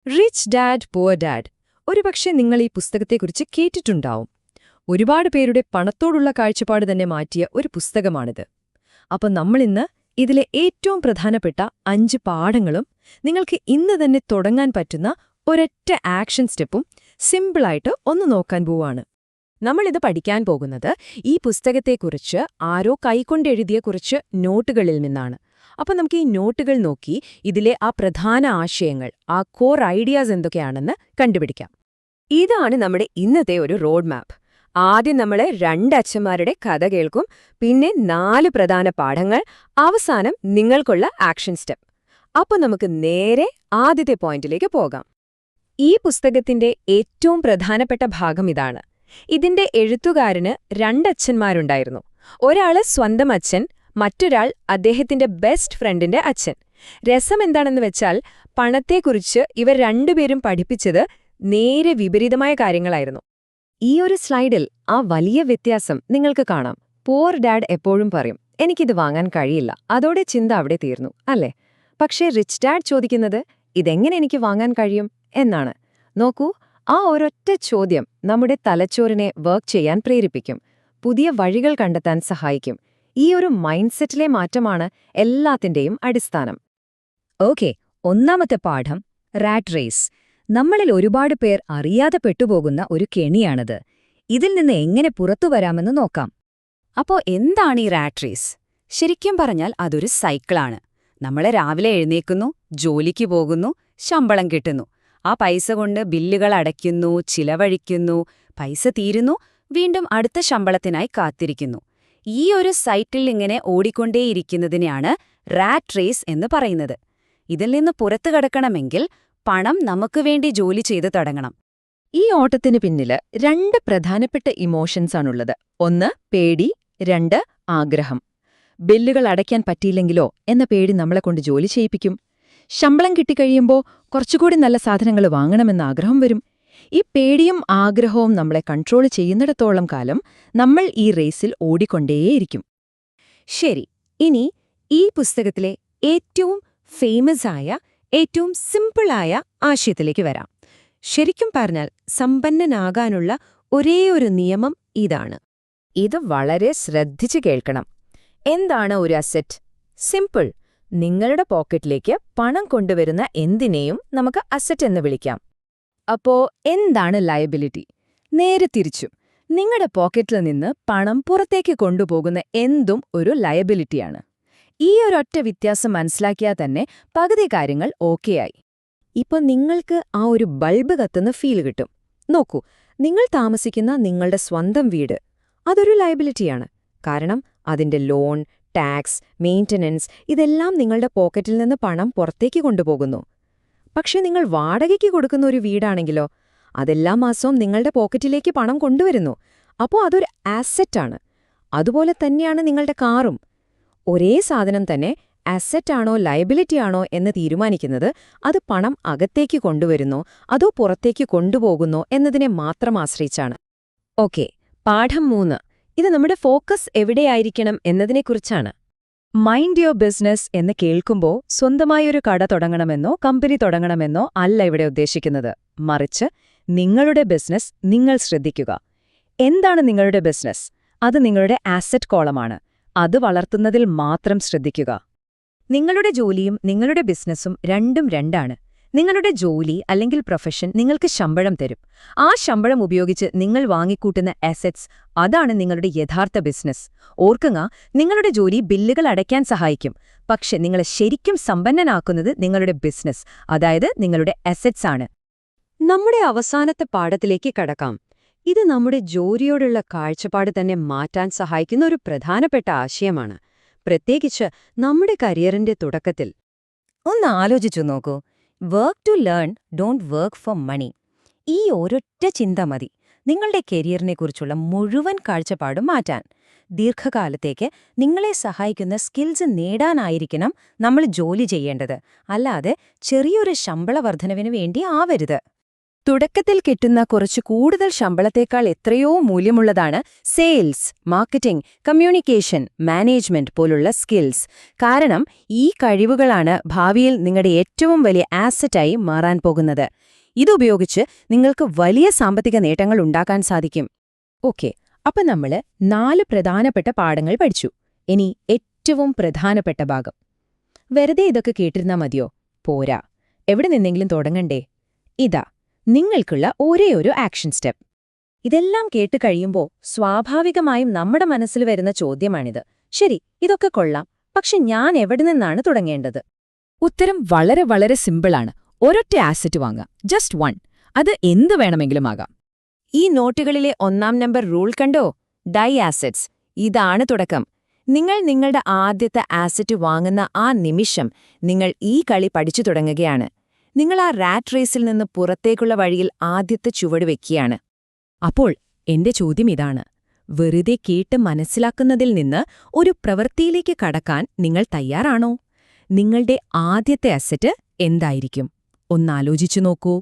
Rich dad poor dad ഒരുപക്ഷെ നിങ്ങൾ ഈ പുസ്തകത്തെക്കുറിച്ച് കേട്ടിട്ടുണ്ടാവും. ഒരുപാട് പേരുടെ പണത്തോടുള്ള കാഴ്ചപ്പാട് തന്നെ മാറ്റിയ ഒരു പുസ്തകമാണിത്. അപ്പം നമ്മളിന്ന് ഇതിലെ ഏറ്റവും പ്രധാനപ്പെട്ട 5 പാഠങ്ങളും നിങ്ങൾക്ക് ഇന്ന് തന്നെ തുടങ്ങാൻ പറ്റുന്ന ഒരൊറ്റ ആക്ഷൻ സ്റ്റെപ്പും സിമ്പിളായിട്ട് ഒന്ന് നോക്കാൻ പോവാണ്. നമ്മളിത് പഠിക്കാൻ പോകുന്നത് ഈ പുസ്തകത്തെക്കുറിച്ച് ആരോ കൈകൊണ്ടെഴുതിയ കുറച്ച് നോട്ടുകളിൽ നിന്നാണ്. അപ്പോൾ നമുക്ക് ഈ നോട്ടുകൾ നോക്കി ഇതിലെ ആ പ്രധാന ആശയങ്ങൾ, ആ കോർ ഐഡിയാസ് എന്തൊക്കെയാണെന്ന് കണ്ടുപിടിക്കാം. ഇതാണ് നമ്മുടെ ഇന്നത്തെ ഒരു റോഡ് മാപ്പ്. ആദ്യം നമ്മൾ 2 അച്ഛന്മാരുടെ കഥ കേൾക്കും, പിന്നെ 4 പ്രധാന പാഠങ്ങൾ, അവസാനം നിങ്ങൾക്കുള്ള ആക്ഷൻ സ്റ്റെപ്പ്. അപ്പോൾ നമുക്ക് നേരെ ആദ്യത്തെ പോയിന്റിലേക്ക് പോകാം. ഈ പുസ്തകത്തിന്റെ ഏറ്റവും പ്രധാനപ്പെട്ട ഭാഗം ഇതാണ്. ഇതിന്റെ എഴുത്തുകാരന് 2 അച്ഛന്മാരുണ്ടായിരുന്നു. ഒരാള് സ്വന്തം അച്ഛൻ, മറ്റൊരാൾ അദ്ദേഹത്തിന്റെ ബെസ്റ്റ് ഫ്രണ്ടിന്റെ അച്ഛൻ. രസം എന്താണെന്ന് വെച്ചാൽ പണത്തെക്കുറിച്ച് ഇവർ രണ്ടുപേരും പഠിപ്പിച്ചത് നേരെ വിപരീതമായ കാര്യങ്ങളായിരുന്നു. ഈ ഒരു സ്ലൈഡിൽ ആ വലിയ വ്യത്യാസം നിങ്ങൾക്ക് കാണാം. പുവർ ഡാഡ് എപ്പോഴും പറയും, എനിക്കിത് വാങ്ങാൻ കഴിയില്ല, അതോടെ ചിന്ത അവിടെ തീർന്നു, അല്ലേ? പക്ഷേ റിച്ച് ഡാഡ് ചോദിക്കുന്നത്, ഇതെങ്ങനെ എനിക്ക് വാങ്ങാൻ കഴിയും എന്നാണ്. നോക്കൂ, ആ ഒരൊറ്റ ചോദ്യം നമ്മുടെ തലച്ചോറിനെ വർക്ക് ചെയ്യാൻ പ്രേരിപ്പിക്കും, പുതിയ വഴികൾ കണ്ടെത്താൻ സഹായിക്കും. ഈ ഒരു മൈൻഡ് സെറ്റിലെ മാറ്റമാണ് എല്ലാത്തിന്റെയും അടിസ്ഥാനം. ഓക്കെ, ഒന്നാമത്തെ പാഠം റാറ്റ് റേസ്. നമ്മളിൽ ഒരുപാട് പേർ അറിയാതെ പെട്ടുപോകുന്ന ഒരു കെണിയാണത്. ഇതിൽ നിന്ന് എങ്ങനെ പുറത്തുവരാമെന്ന് നോക്കാം. അപ്പോ എന്താണ് ഈ റാറ്റ് റേസ്? ശരിക്കും പറഞ്ഞാൽ അതൊരു സൈക്കിളാണ്. നമ്മൾ രാവിലെ എഴുന്നേക്കുന്നു, ജോലിക്ക് പോകുന്നു, ശമ്പളം കിട്ടുന്നു. ആ പൈസ കൊണ്ട് ബില്ലുകൾ അടയ്ക്കുന്നു, ചിലവഴിക്കുന്നു, പൈസ തീരുന്നു, വീണ്ടും അടുത്ത ശമ്പളത്തിനായി കാത്തിരിക്കുന്നു. ഈ ഒരു സൈക്കിൾ ഇങ്ങനെ ഓടിക്കൊണ്ടേയിരിക്കുന്നതിനെയാണ് റാറ്റ് റേസ് എന്ന് പറയുന്നത്. ഇതിൽ നിന്ന് പുറത്തു കടക്കണമെങ്കിൽ പണം നമുക്ക് വേണ്ടി ജോലി ചെയ്ത് തുടങ്ങണം. ഈ ഓട്ടത്തിന് പിന്നില് 2 പ്രധാനപ്പെട്ട ഇമോഷൻസാണുള്ളത്. 1 പേടി, 2 ആഗ്രഹം. ബില്ലുകൾ അടയ്ക്കാൻ പറ്റിയില്ലെങ്കിലോ എന്ന പേടി നമ്മളെക്കൊണ്ട് ജോലി ചെയ്യിപ്പിക്കും. ശമ്പളം കിട്ടിക്കഴിയുമ്പോൾ കുറച്ചുകൂടി നല്ല സാധനങ്ങൾ വാങ്ങണമെന്ന ആഗ്രഹം വരും. ഈ പേടിയും ആഗ്രഹവും നമ്മളെ കൺട്രോൾ ചെയ്യുന്നിടത്തോളം കാലം നമ്മൾ ഈ റേസിൽ ഓടിക്കൊണ്ടേയിരിക്കും. ശരി, ഇനി ഈ പുസ്തകത്തിലെ ഏറ്റവും ഫേമസ് ആയ, ഏറ്റവും സിമ്പിളായ ആശയത്തിലേക്ക് വരാം. ശരിക്കും പറഞ്ഞാൽ സമ്പന്നനാകാനുള്ള ഒരേയൊരു നിയമം ഇതാണ്. ഇത് വളരെ ശ്രദ്ധിച്ചു കേൾക്കണം. എന്താണ് ഒരു അസറ്റ്? സിമ്പിൾ. നിങ്ങളുടെ പോക്കറ്റിലേക്ക് പണം കൊണ്ടുവരുന്ന എന്തിനേയും നമുക്ക് അസറ്റ് എന്ന് വിളിക്കാം. അപ്പോ എന്താണ് ലയബിലിറ്റി? നേരെ തിരിച്ചു. നിങ്ങളുടെ പോക്കറ്റിൽ നിന്ന് പണം പുറത്തേക്ക് കൊണ്ടുപോകുന്ന എന്തും ഒരു ലയബിലിറ്റിയാണ്. ഈ ഒരൊറ്റ വ്യത്യാസം മനസ്സിലാക്കിയാൽ തന്നെ പകുതി കാര്യങ്ങൾ ഓക്കെയായി. ഇപ്പൊ നിങ്ങൾക്ക് ആ ഒരു ബൾബ് കത്തുന്ന ഫീൽ കിട്ടും. നോക്കൂ, നിങ്ങൾ താമസിക്കുന്ന നിങ്ങളുടെ സ്വന്തം വീട്, അതൊരു ലയബിലിറ്റിയാണ്. കാരണം അതിന്റെ ലോൺ, ടാക്സ്, മെയിന്റനൻസ് ഇതെല്ലാം നിങ്ങളുടെ പോക്കറ്റിൽ നിന്ന് പണം പുറത്തേക്ക് കൊണ്ടുപോകുന്നു. പക്ഷെ നിങ്ങൾ വാടകയ്ക്ക് കൊടുക്കുന്ന ഒരു വീടാണെങ്കിലോ, അതെല്ലാ മാസവും നിങ്ങളുടെ പോക്കറ്റിലേക്ക് പണം കൊണ്ടുവരുന്നു. അപ്പോൾ അതൊരു ആസെറ്റാണ്. അതുപോലെ തന്നെയാണ് നിങ്ങളുടെ കാറും. ഒരേ സാധനം തന്നെ അസറ്റാണോ ലയബിലിറ്റിയാണോ എന്ന് തീരുമാനിക്കുന്നത് അത് പണം അകത്തേക്ക് കൊണ്ടുവരുന്നോ അതോ പുറത്തേക്ക് കൊണ്ടുപോകുന്നോ എന്നതിനെ മാത്രം ആശ്രയിച്ചാണ്. ഓക്കെ, പാഠം 3. ഇത് നമ്മുടെ ഫോക്കസ് എവിടെയായിരിക്കണം എന്നതിനെക്കുറിച്ചാണ്. മൈൻഡ് യുവർ ബിസിനസ് എന്ന് കേൾക്കുമ്പോൾ സ്വന്തമായൊരു കട തുടങ്ങണമെന്നോ കമ്പനി തുടങ്ങണമെന്നോ അല്ല ഇവിടെ ഉദ്ദേശിക്കുന്നത്. മറിച്ച് നിങ്ങളുടെ ബിസിനസ് നിങ്ങൾ ശ്രദ്ധിക്കുക. എന്താണ് നിങ്ങളുടെ ബിസിനസ്? അത് നിങ്ങളുടെ ആസറ്റ് കോളമാണ്. അത് വളർത്തുന്നതിൽ മാത്രം ശ്രദ്ധിക്കുക. നിങ്ങളുടെ ജോലിയും നിങ്ങളുടെ ബിസിനസ്സും രണ്ടും രണ്ടാണ്. നിങ്ങളുടെ ജോലി അല്ലെങ്കിൽ പ്രൊഫഷൻ നിങ്ങൾക്ക് ശമ്പളം തരും. ആ ശമ്പളം ഉപയോഗിച്ച് നിങ്ങൾ വാങ്ങിക്കൂട്ടുന്ന അസറ്റ്സ്, അതാണ് നിങ്ങളുടെ യഥാർത്ഥ ബിസിനസ്. ഓർക്കുക, നിങ്ങളുടെ ജോലി ബില്ലുകൾ അടയ്ക്കാൻ സഹായിക്കും. പക്ഷെ നിങ്ങളെ ശരിക്കും സമ്പന്നനാക്കുന്നത് നിങ്ങളുടെ ബിസിനസ്, അതായത് നിങ്ങളുടെ അസറ്റ്സ് ആണ്. നമ്മുടെ അവസാനത്തെ പാഠത്തിലേക്ക് കടക്കാം. ഇത് നമ്മുടെ ജോലിയോടുള്ള കാഴ്ചപ്പാട് തന്നെ മാറ്റാൻ സഹായിക്കുന്ന ഒരു പ്രധാനപ്പെട്ട ആശയമാണ്. പ്രത്യേകിച്ച് നമ്മുടെ കരിയറിന്റെ തുടക്കത്തിൽ. ഒന്ന് ആലോചിച്ചു നോക്കൂ. Work to learn, don't work for money. ഈ ഒരൊറ്റ ചിന്ത മതി നിങ്ങളുടെ കരിയറിനെക്കുറിച്ചുള്ള മുഴുവൻ കാഴ്ചപ്പാടും മാറ്റാൻ. ദീർഘകാലത്തേക്ക് നിങ്ങളെ സഹായിക്കുന്ന സ്കിൽസ് നേടാനായിരിക്കണം നമ്മൾ ജോലി ചെയ്യേണ്ടത്, അല്ലാതെ ചെറിയൊരു ശമ്പള വർധനവിന് വേണ്ടി ആവരുത്. തുടക്കത്തിൽ കിട്ടുന്ന കുറച്ച് കൂടുതൽ ശമ്പളത്തേക്കാൾ എത്രയോ മൂല്യമുള്ളതാണ് സെയിൽസ്, മാർക്കറ്റിംഗ്, കമ്മ്യൂണിക്കേഷൻ, മാനേജ്മെന്റ് പോലുള്ള സ്കിൽസ്. കാരണം ഈ കഴിവുകളാണ് ഭാവിയിൽ നിങ്ങളുടെ ഏറ്റവും വലിയ ആസറ്റായി മാറാൻ പോകുന്നത്. ഇതുപയോഗിച്ച് നിങ്ങൾക്ക് വലിയ സാമ്പത്തിക നേട്ടങ്ങൾ ഉണ്ടാക്കാൻ സാധിക്കും. ഓക്കെ, അപ്പൊ നമ്മള് 4 പ്രധാനപ്പെട്ട പാഠങ്ങൾ പഠിച്ചു. ഇനി ഏറ്റവും പ്രധാനപ്പെട്ട ഭാഗം. വെറുതെ ഇതൊക്കെ കേട്ടിരുന്നാ മതിയോ? പോരാ. എവിടെ നിന്നെങ്കിലും തുടങ്ങണ്ടേ? ഇതാ നിങ്ങൾക്കുള്ള ഒരേയൊരു ആക്ഷൻ സ്റ്റെപ്പ്. ഇതെല്ലാം കേട്ട് കഴിയുമ്പോൾ സ്വാഭാവികമായും നമ്മുടെ മനസ്സിൽ വരുന്ന ചോദ്യമാണിത്. ശരി, ഇതൊക്കെ കൊള്ളാം, പക്ഷെ ഞാൻ എവിടെ നിന്നാണ് തുടങ്ങേണ്ടത്? ഉത്തരം വളരെ വളരെ സിമ്പിളാണ്. ഒരൊറ്റ ആസറ്റ് വാങ്ങുക, ജസ്റ്റ് 1. അത് എന്ത് വേണമെങ്കിലും ആകാം. ഈ നോട്ടുകളിലെ 1-ാം നമ്പർ റൂൾ കണ്ടോ? Die assets. ഇതാണ് തുടക്കം. നിങ്ങൾ നിങ്ങളുടെ ആദ്യത്തെ ആസറ്റ് വാങ്ങുന്ന ആ നിമിഷം നിങ്ങൾ ഈ കളി പഠിച്ചു തുടങ്ങുകയാണ്. നിങ്ങൾ ആ റാറ്റ് റേസിൽ നിന്ന് പുറത്തേക്കുള്ള വഴിയിൽ ആദ്യത്തെ ചുവട് വെക്കുകയാണ്. അപ്പോൾ എന്റെ ചോദ്യം ഇതാണ്: വെറുതെ കേട്ട് മനസ്സിലാക്കുന്നതിൽ നിന്ന് ഒരു പ്രവൃത്തിയിലേക്ക് കടക്കാൻ നിങ്ങൾ തയ്യാറാണോ? നിങ്ങളുടെ ആദ്യത്തെ അസറ്റ് എന്തായിരിക്കും? ഒന്നാലോചിച്ചു നോക്കൂ.